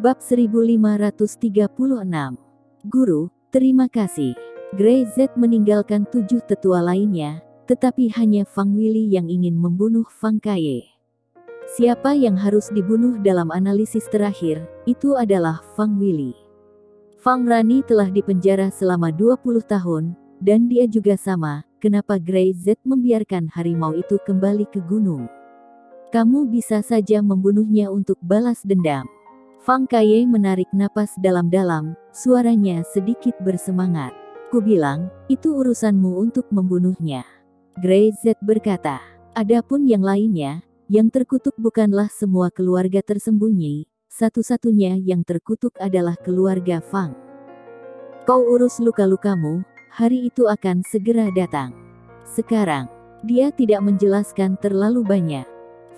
Bab 1536. Guru, terima kasih. Grey Z meninggalkan 7 tetua lainnya, tetapi hanya Fang Wili yang ingin membunuh Fang Kaye. Siapa yang harus dibunuh dalam analisis terakhir, itu adalah Fang Wili. Fang Rani telah dipenjara selama 20 tahun, dan dia juga sama, kenapa Grey Z membiarkan harimau itu kembali ke gunung. Kamu bisa saja membunuhnya untuk balas dendam. Fang Kaye menarik napas dalam-dalam, suaranya sedikit bersemangat. Ku bilang, itu urusanmu untuk membunuhnya. Grey Z berkata, adapun yang lainnya, yang terkutuk bukanlah semua keluarga tersembunyi, satu-satunya yang terkutuk adalah keluarga Fang. Kau urus luka-lukamu, hari itu akan segera datang. Sekarang, dia tidak menjelaskan terlalu banyak.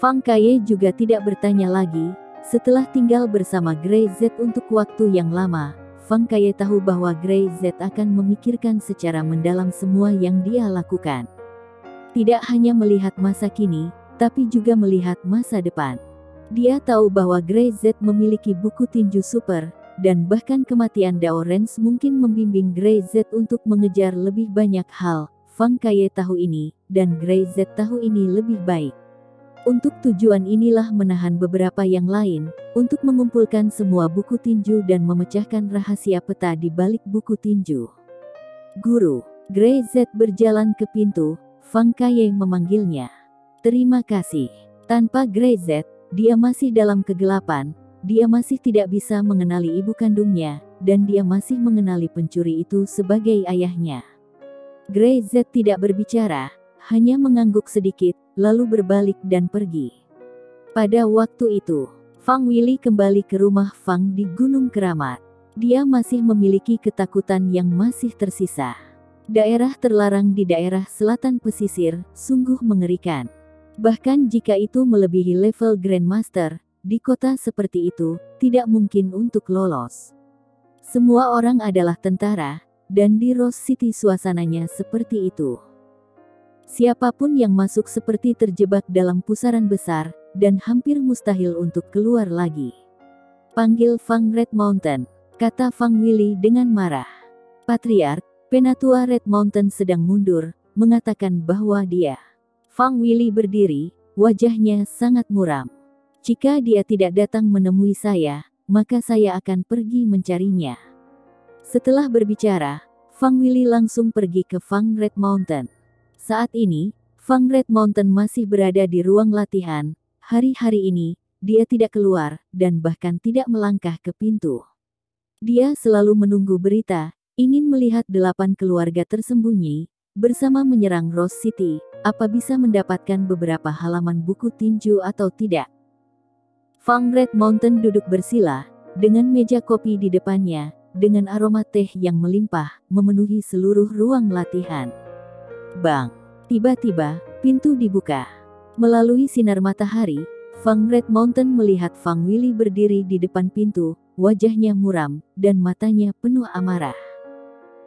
Fang Kaye juga tidak bertanya lagi. Setelah tinggal bersama Grey Z untuk waktu yang lama, Fang Kaye tahu bahwa Grey Z akan memikirkan secara mendalam semua yang dia lakukan. Tidak hanya melihat masa kini, tapi juga melihat masa depan. Dia tahu bahwa Grey Z memiliki buku tinju super, dan bahkan kematian Dao Rens mungkin membimbing Grey Z untuk mengejar lebih banyak hal. Fang Kaye tahu ini, dan Grey Z tahu ini lebih baik. Untuk tujuan inilah menahan beberapa yang lain, untuk mengumpulkan semua buku tinju dan memecahkan rahasia peta di balik buku tinju. Guru, Grey Z berjalan ke pintu, Fang Kaye memanggilnya. Terima kasih. Tanpa Grey Z, dia masih dalam kegelapan, dia masih tidak bisa mengenali ibu kandungnya, dan dia masih mengenali pencuri itu sebagai ayahnya. Grey Z tidak berbicara, hanya mengangguk sedikit, lalu berbalik dan pergi. Pada waktu itu, Fang Wili kembali ke rumah Fang di Gunung Keramat. Dia masih memiliki ketakutan yang masih tersisa. Daerah terlarang di daerah selatan pesisir, sungguh mengerikan. Bahkan jika itu melebihi level Grandmaster, di kota seperti itu, tidak mungkin untuk lolos. Semua orang adalah tentara, dan di Rose City suasananya seperti itu. Siapapun yang masuk seperti terjebak dalam pusaran besar, dan hampir mustahil untuk keluar lagi. Panggil Fang Red Mountain, kata Fang Wili dengan marah. Patriark, Penatua Red Mountain sedang mundur, mengatakan bahwa dia. Fang Wili berdiri, wajahnya sangat muram. Jika dia tidak datang menemui saya, maka saya akan pergi mencarinya. Setelah berbicara, Fang Wili langsung pergi ke Fang Red Mountain. Saat ini, Fang Red Mountain masih berada di ruang latihan. Hari-hari ini, dia tidak keluar, dan bahkan tidak melangkah ke pintu. Dia selalu menunggu berita, ingin melihat 8 keluarga tersembunyi, bersama menyerang Rose City, apa bisa mendapatkan beberapa halaman buku tinju atau tidak. Fang Red Mountain duduk bersila, dengan meja kopi di depannya, dengan aroma teh yang melimpah, memenuhi seluruh ruang latihan. Bang! Tiba-tiba, pintu dibuka. Melalui sinar matahari, Fang Red Mountain melihat Fang Wili berdiri di depan pintu, wajahnya muram, dan matanya penuh amarah.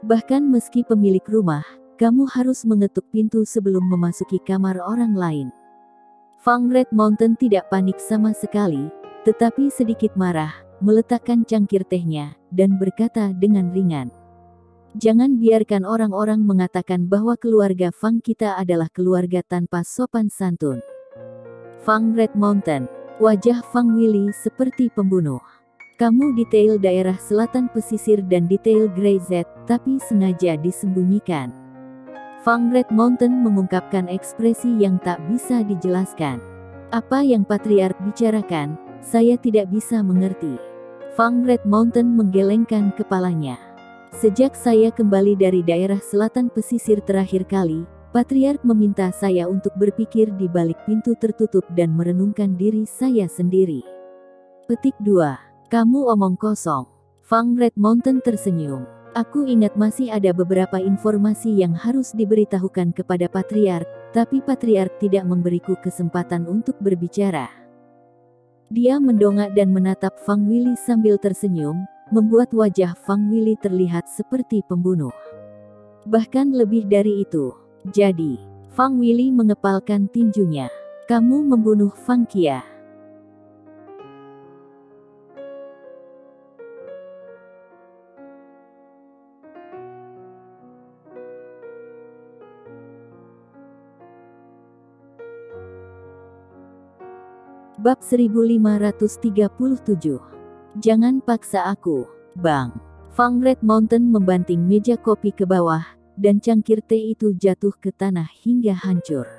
Bahkan meski pemilik rumah, kamu harus mengetuk pintu sebelum memasuki kamar orang lain. Fang Red Mountain tidak panik sama sekali, tetapi sedikit marah, meletakkan cangkir tehnya, dan berkata dengan ringan. Jangan biarkan orang-orang mengatakan bahwa keluarga Fang kita adalah keluarga tanpa sopan santun. Fang Red Mountain, wajah Fang Wili seperti pembunuh. Kamu detail daerah selatan pesisir dan detail Grey Z, tapi sengaja disembunyikan. Fang Red Mountain mengungkapkan ekspresi yang tak bisa dijelaskan. Apa yang Patriark bicarakan, saya tidak bisa mengerti. Fang Red Mountain menggelengkan kepalanya. Sejak saya kembali dari daerah selatan pesisir terakhir kali, Patriark meminta saya untuk berpikir di balik pintu tertutup dan merenungkan diri saya sendiri. Petik 2. Kamu omong kosong. Fang Red Mountain tersenyum. Aku ingat masih ada beberapa informasi yang harus diberitahukan kepada Patriark, tapi Patriark tidak memberiku kesempatan untuk berbicara. Dia mendongak dan menatap Fang Wili sambil tersenyum, membuat wajah Fang Wili terlihat seperti pembunuh. Bahkan lebih dari itu. Jadi, Fang Wili mengepalkan tinjunya. Kamu membunuh Fang Kia. Bab 1537. Jangan paksa aku, Bang. Fang Red Mountain membanting meja kopi ke bawah, dan cangkir teh itu jatuh ke tanah hingga hancur.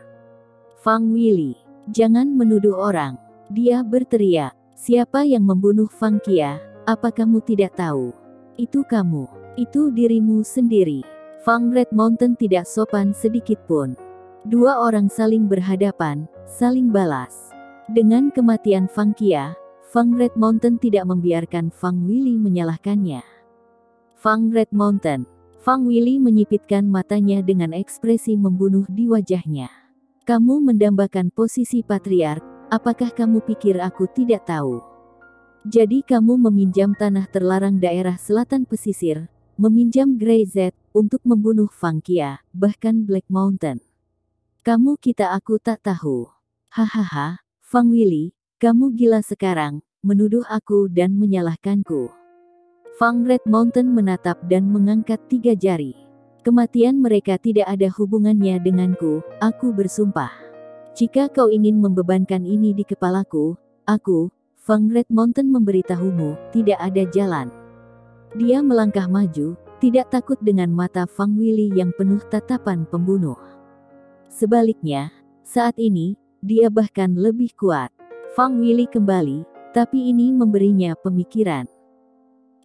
Fang Willy, jangan menuduh orang. Dia berteriak. Siapa yang membunuh Fang Kia? Apa kamu tidak tahu? Itu kamu. Itu dirimu sendiri. Fang Red Mountain tidak sopan sedikit pun. Dua orang saling berhadapan, saling balas. Dengan kematian Fang Kia, Fang Red Mountain tidak membiarkan Fang Willy menyalahkannya. Fang Red Mountain. Fang Willy menyipitkan matanya dengan ekspresi membunuh di wajahnya. Kamu mendambakan posisi patriark, apakah kamu pikir aku tidak tahu? Jadi kamu meminjam tanah terlarang daerah selatan pesisir, meminjam Grey Z, untuk membunuh Fang Kia, bahkan Black Mountain. Kamu kita aku tak tahu. Hahaha, Fang Willy, kamu gila sekarang, menuduh aku dan menyalahkanku. Fang Red Mountain menatap dan mengangkat 3 jari. Kematian mereka tidak ada hubungannya denganku, aku bersumpah. Jika kau ingin membebankan ini di kepalaku, aku, Fang Red Mountain memberitahumu, tidak ada jalan. Dia melangkah maju, tidak takut dengan mata Fang Willy yang penuh tatapan pembunuh. Sebaliknya, saat ini, dia bahkan lebih kuat. Fang Willy kembali, tapi ini memberinya pemikiran.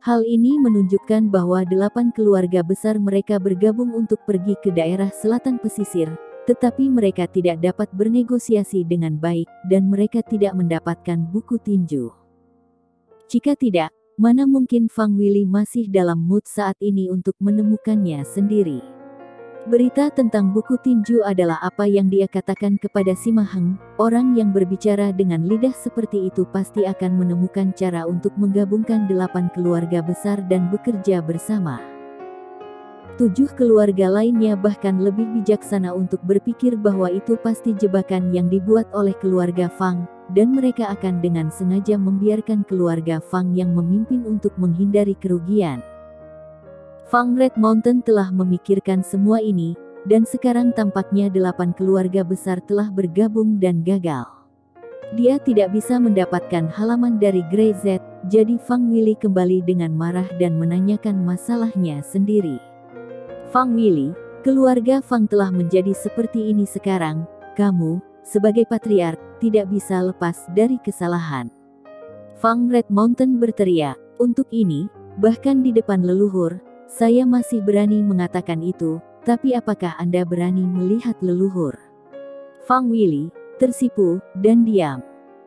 Hal ini menunjukkan bahwa 8 keluarga besar mereka bergabung untuk pergi ke daerah selatan pesisir, tetapi mereka tidak dapat bernegosiasi dengan baik, dan mereka tidak mendapatkan buku tinju. Jika tidak, mana mungkin Fang Willy masih dalam mood saat ini untuk menemukannya sendiri. Berita tentang buku tinju adalah apa yang dia katakan kepada Sima Heng, orang yang berbicara dengan lidah seperti itu pasti akan menemukan cara untuk menggabungkan 8 keluarga besar dan bekerja bersama. 7 keluarga lainnya bahkan lebih bijaksana untuk berpikir bahwa itu pasti jebakan yang dibuat oleh keluarga Fang, dan mereka akan dengan sengaja membiarkan keluarga Fang yang memimpin untuk menghindari kerugian. Fang Red Mountain telah memikirkan semua ini, dan sekarang tampaknya 8 keluarga besar telah bergabung dan gagal. Dia tidak bisa mendapatkan halaman dari Grey Z, jadi Fang Willy kembali dengan marah dan menanyakan masalahnya sendiri. Fang Willy, keluarga Fang telah menjadi seperti ini sekarang, kamu, sebagai patriark, tidak bisa lepas dari kesalahan. Fang Red Mountain berteriak, untuk ini, bahkan di depan leluhur, saya masih berani mengatakan itu, tapi apakah Anda berani melihat leluhur? Fang Willy, tersipu, dan diam.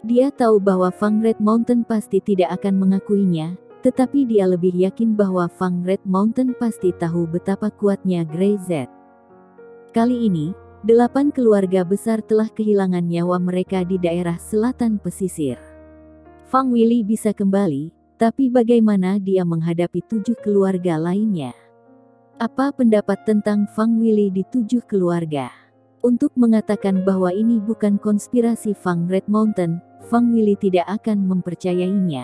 Dia tahu bahwa Fang Red Mountain pasti tidak akan mengakuinya, tetapi dia lebih yakin bahwa Fang Red Mountain pasti tahu betapa kuatnya Grey Z. Kali ini, 8 keluarga besar telah kehilangan nyawa mereka di daerah selatan pesisir. Fang Willy bisa kembali, tapi bagaimana dia menghadapi 7 keluarga lainnya? Apa pendapat tentang Fang Willy di 7 keluarga? Untuk mengatakan bahwa ini bukan konspirasi Fang Red Mountain, Fang Willy tidak akan mempercayainya.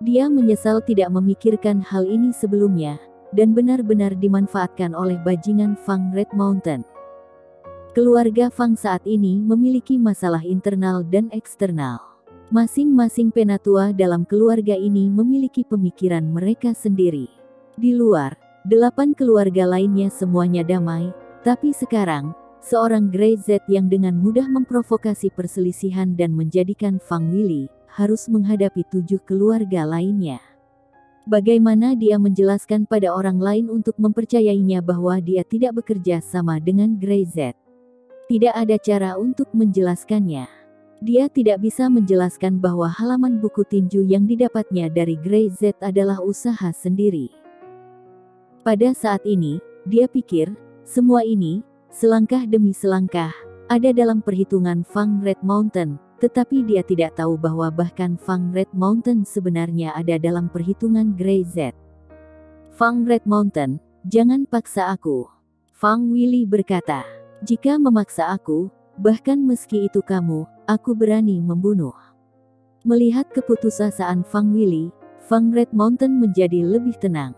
Dia menyesal tidak memikirkan hal ini sebelumnya, dan benar-benar dimanfaatkan oleh bajingan Fang Red Mountain. Keluarga Fang saat ini memiliki masalah internal dan eksternal. Masing-masing penatua dalam keluarga ini memiliki pemikiran mereka sendiri. Di luar, 8 keluarga lainnya semuanya damai, tapi sekarang, seorang Grey Z yang dengan mudah memprovokasi perselisihan dan menjadikan Fang Willy harus menghadapi 7 keluarga lainnya. Bagaimana dia menjelaskan pada orang lain untuk mempercayainya bahwa dia tidak bekerja sama dengan Grey Z? Tidak ada cara untuk menjelaskannya. Dia tidak bisa menjelaskan bahwa halaman buku tinju yang didapatnya dari Grey Z adalah usaha sendiri. Pada saat ini, dia pikir, semua ini, selangkah demi selangkah, ada dalam perhitungan Fang Red Mountain, tetapi dia tidak tahu bahwa bahkan Fang Red Mountain sebenarnya ada dalam perhitungan Grey Z. Fang Red Mountain, jangan paksa aku. Fang Willy berkata, jika memaksa aku, bahkan meski itu kamu, aku berani membunuh. Melihat keputusasaan Fang Willy, Fang Red Mountain menjadi lebih tenang.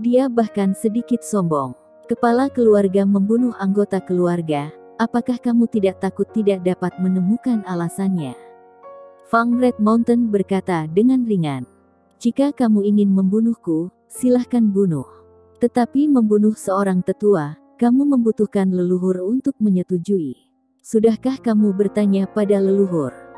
Dia bahkan sedikit sombong. Kepala keluarga membunuh anggota keluarga, apakah kamu tidak takut tidak dapat menemukan alasannya? Fang Red Mountain berkata dengan ringan, "Jika kamu ingin membunuhku, silahkan bunuh. Tetapi membunuh seorang tetua, kamu membutuhkan leluhur untuk menyetujui. Sudahkah kamu bertanya pada leluhur?"